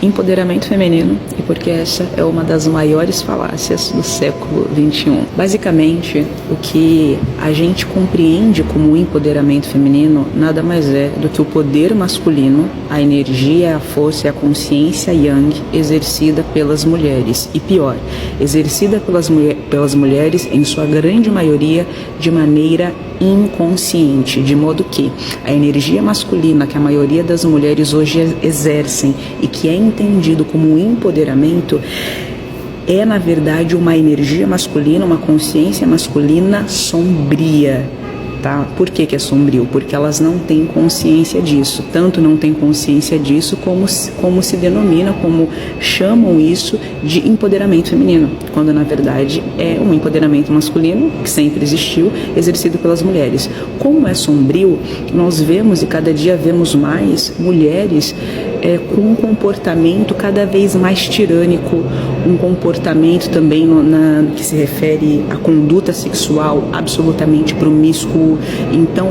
Empoderamento feminino, e porque essa é uma das maiores falácias do século XXI. Basicamente, o que a gente compreende como empoderamento feminino nada mais é do que o poder masculino, a energia, a força e a consciência yang exercida pelas mulheres. E pior, exercida pelas mulheres, em sua grande maioria, de maneira inconsciente, de modo que a energia masculina que a maioria das mulheres hoje exercem e que é entendido como empoderamento é, na verdade, uma energia masculina, uma consciência masculina sombria. Tá? Por que é sombrio? Porque elas não têm consciência disso. Tanto não têm consciência disso como se denomina, como chamam isso de empoderamento feminino, quando na verdade é um empoderamento masculino que sempre existiu, exercido pelas mulheres. Como é sombrio, nós vemos e cada dia vemos mais mulheres com um comportamento cada vez mais tirânico, um comportamento também que se refere à conduta sexual absolutamente promíscuo. Então,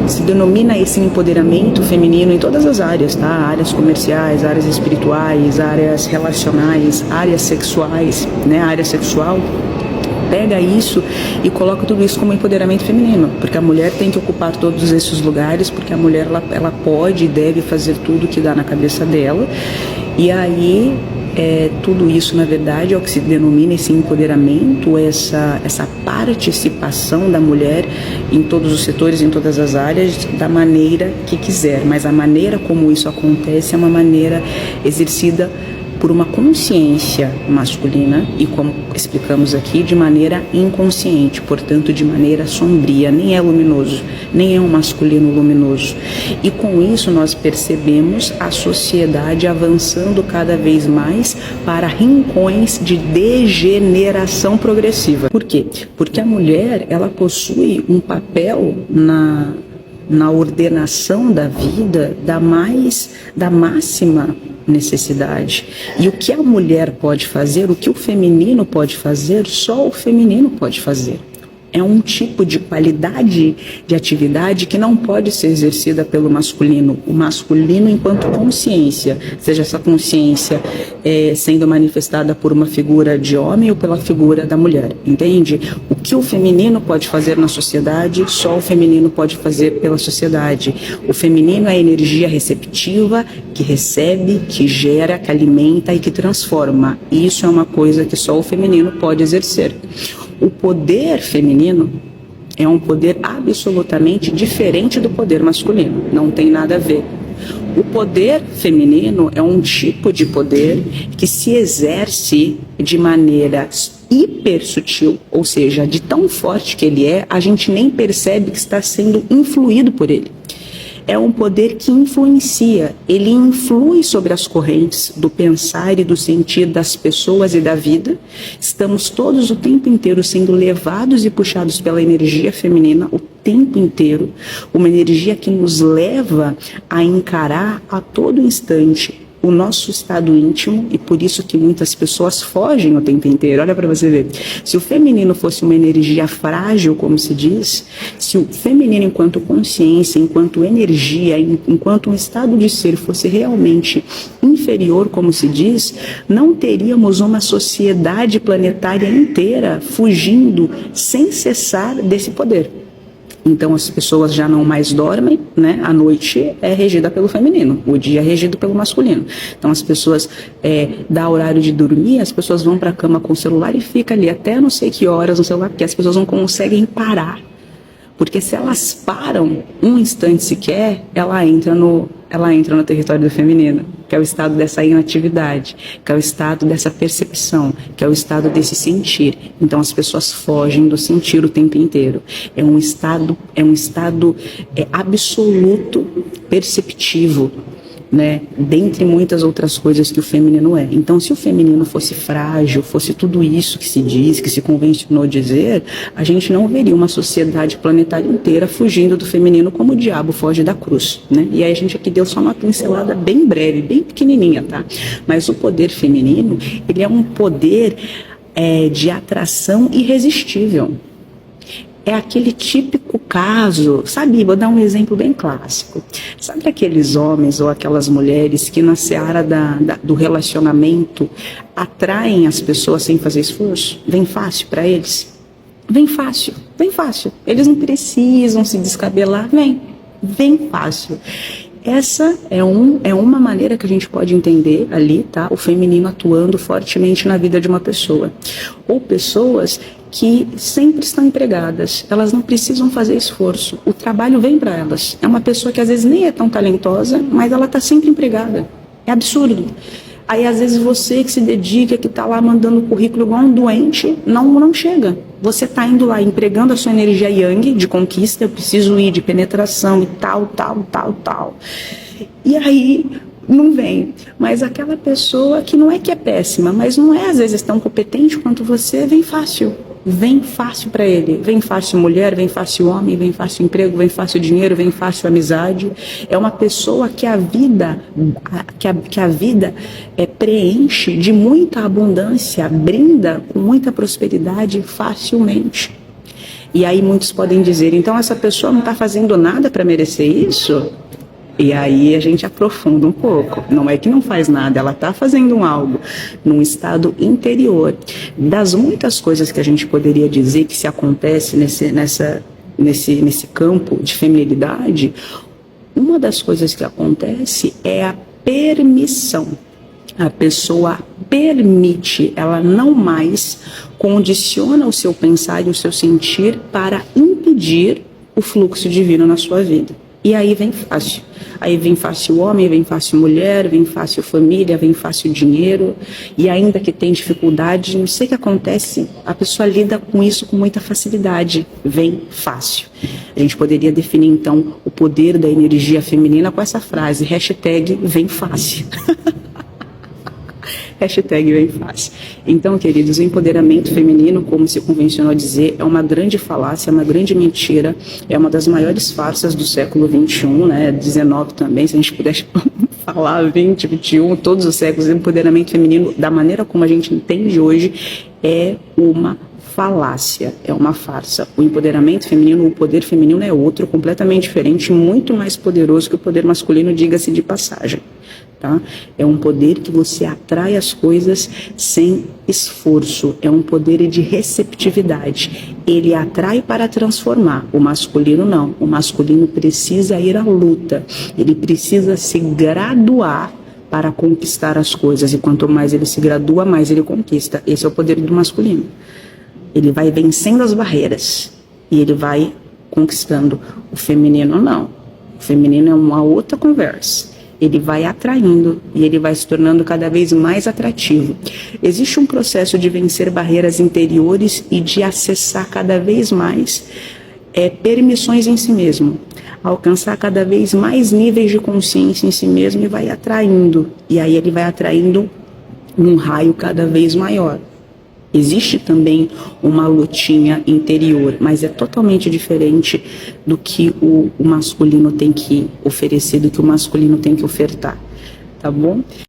se denomina esse empoderamento feminino em todas as áreas, tá? Áreas comerciais, áreas espirituais, áreas relacionais, áreas sexuais, né? A área sexual pega isso e coloca tudo isso como empoderamento feminino, porque a mulher tem que ocupar todos esses lugares, porque a mulher ela pode e deve fazer tudo que dá na cabeça dela, e aí tudo isso, na verdade, é o que se denomina esse empoderamento, essa participação da mulher em todos os setores, em todas as áreas, da maneira que quiser, mas a maneira como isso acontece é uma maneira exercida por uma consciência masculina e, como explicamos aqui, de maneira inconsciente, portanto de maneira sombria, nem é luminoso, nem é um masculino luminoso. E com isso nós percebemos a sociedade avançando cada vez mais para rincões de degeneração progressiva. Por quê? Porque a mulher, ela possui um papel na ordenação da vida da máxima necessidade. E o que a mulher pode fazer, o que o feminino pode fazer, só o feminino pode fazer. É um tipo de qualidade de atividade que não pode ser exercida pelo masculino. O masculino enquanto consciência, seja essa consciência sendo manifestada por uma figura de homem ou pela figura da mulher, entende? O que o feminino pode fazer na sociedade, só o feminino pode fazer pela sociedade. O feminino é a energia receptiva que recebe, que gera, que alimenta e que transforma. E isso é uma coisa que só o feminino pode exercer. O poder feminino é um poder absolutamente diferente do poder masculino, não tem nada a ver. O poder feminino é um tipo de poder que se exerce de maneira hiper sutil, ou seja, de tão forte que ele é, a gente nem percebe que está sendo influído por ele. É um poder que influencia, ele influi sobre as correntes do pensar e do sentir das pessoas e da vida. Estamos todos o tempo inteiro sendo levados e puxados pela energia feminina, o tempo inteiro, uma energia que nos leva a encarar a todo instante o nosso estado íntimo, e por isso que muitas pessoas fogem o tempo inteiro. Olha para você ver, se o feminino fosse uma energia frágil, como se diz, se o feminino enquanto consciência, enquanto energia, enquanto um estado de ser fosse realmente inferior, como se diz, não teríamos uma sociedade planetária inteira fugindo sem cessar desse poder. Então as pessoas já não mais dormem, né? A noite é regida pelo feminino, o dia é regido pelo masculino. Então as pessoas, dá horário de dormir, as pessoas vão para a cama com o celular e fica ali até não sei que horas no celular, porque as pessoas não conseguem parar. Porque se elas param um instante sequer, ela entra no território do feminino, que é o estado dessa inatividade, que é o estado dessa percepção, que é o estado desse sentir. Então as pessoas fogem do sentir o tempo inteiro. É um estado absoluto, perceptivo, né, dentre muitas outras coisas que o feminino é. Então, se o feminino fosse frágil, fosse tudo isso que se diz, que se convencionou dizer, a gente não veria uma sociedade planetária inteira fugindo do feminino como o diabo foge da cruz, né? E aí a gente aqui deu só uma pincelada bem breve, bem pequenininha, tá? Mas o poder feminino, ele é um poder de atração irresistível. é aquele típico caso, sabe? Vou dar um exemplo bem clássico. Sabe aqueles homens ou aquelas mulheres que na seara do relacionamento atraem as pessoas sem fazer esforço? Vem fácil para eles? Vem fácil, vem fácil. Eles não precisam se descabelar, vem fácil. Essa é uma maneira que a gente pode entender ali, tá? O feminino atuando fortemente na vida de uma pessoa. Ou pessoas que sempre estão empregadas, elas não precisam fazer esforço, o trabalho vem para elas. É uma pessoa que às vezes nem é tão talentosa, mas ela está sempre empregada. É absurdo. Aí às vezes você que se dedica, que está lá mandando currículo igual um doente, não chega. Você está indo lá empregando a sua energia yang de conquista, eu preciso ir de penetração e tal. E aí não vem. Mas aquela pessoa que não é que é péssima, mas não é às vezes tão competente quanto você, vem fácil. Vem fácil para ele. Vem fácil mulher, vem fácil homem, vem fácil emprego, vem fácil dinheiro, vem fácil amizade. É uma pessoa que a vida preenche de muita abundância, brinda com muita prosperidade facilmente. E aí muitos podem dizer, então essa pessoa não está fazendo nada para merecer isso? E aí a gente aprofunda um pouco. Não é que não faz nada, ela está fazendo algo num estado interior. Das muitas coisas que a gente poderia dizer que se acontece nesse campo de feminilidade, uma das coisas que acontece é a permissão. A pessoa permite, ela não mais condiciona o seu pensar e o seu sentir para impedir o fluxo divino na sua vida. E aí vem fácil. Aí vem fácil homem, vem fácil mulher, vem fácil família, vem fácil dinheiro. E ainda que tem dificuldade, não sei o que acontece, a pessoa lida com isso com muita facilidade. Vem fácil. A gente poderia definir então o poder da energia feminina com essa frase, #vem fácil. #vem fácil. Então, queridos, o empoderamento feminino, como se convencionou dizer, é uma grande falácia, é uma grande mentira, é uma das maiores farsas do século XXI, né? 19 também, se a gente pudesse falar 20, 21, todos os séculos, o empoderamento feminino, da maneira como a gente entende hoje, é uma falácia, é uma farsa. O empoderamento feminino, o poder feminino é outro, completamente diferente, muito mais poderoso que o poder masculino, diga-se de passagem. Tá? É um poder que você atrai as coisas sem esforço, é um poder de receptividade. Ele atrai para transformar, o masculino não. O masculino precisa ir à luta, ele precisa se graduar para conquistar as coisas, e quanto mais ele se gradua, mais ele conquista. Esse é o poder do masculino. Ele vai vencendo as barreiras e ele vai conquistando. O feminino não. O feminino é uma outra conversa. Ele vai atraindo e ele vai se tornando cada vez mais atrativo. Existe um processo de vencer barreiras interiores e de acessar cada vez mais permissões em si mesmo, alcançar cada vez mais níveis de consciência em si mesmo e vai atraindo. E aí ele vai atraindo um raio cada vez maior. Existe também uma lutinha interior, mas é totalmente diferente do que o masculino tem que oferecer, do que o masculino tem que ofertar, tá bom?